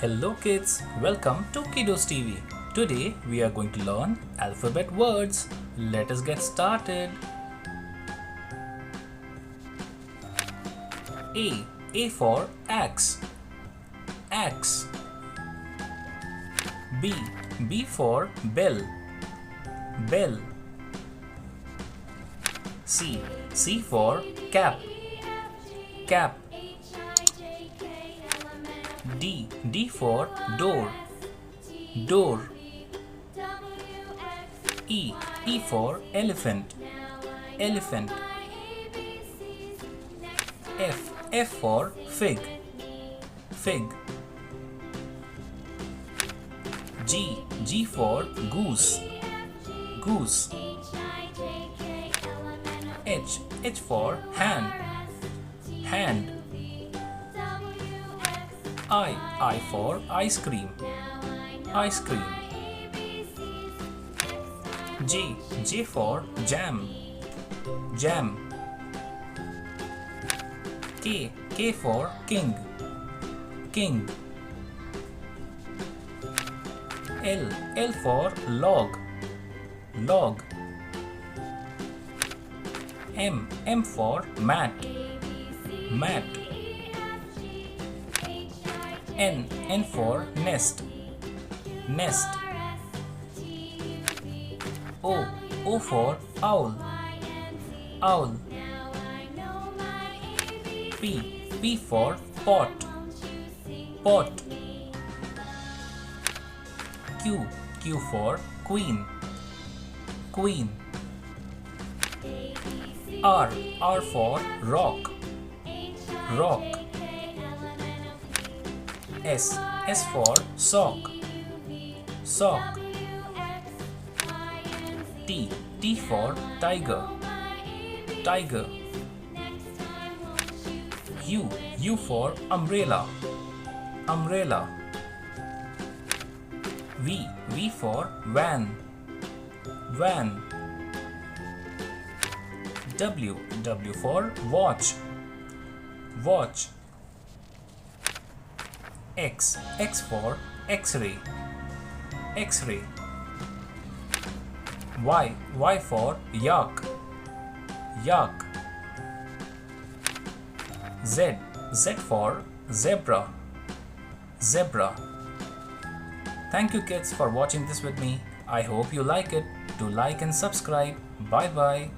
Hello kids, welcome to Kiddos TV. Today we are going to learn alphabet words. Let us get started. A for axe. Axe. B for bell. Bell. C for cap. Cap. D for door. Door. E for elephant. Elephant. F for fig. Fig. G for goose. Goose. H for hand. Hand. I for ice cream. Ice cream. J for jam. Jam. K for king. King. L for log. Log. M for mat. Mat. N for nest. Nest. O for owl. Owl. P for pot. Pot. Q for queen. Queen. R for rock. Rock. S for sock. Sock. T for tiger. Tiger. U for umbrella. Umbrella. V for van. Van. W for watch. Watch. X for X-ray. X-ray. Y for yak. Yak. Z for zebra. Zebra. Thank you kids for watching this with me. I hope you like it. Do like and subscribe. Bye bye.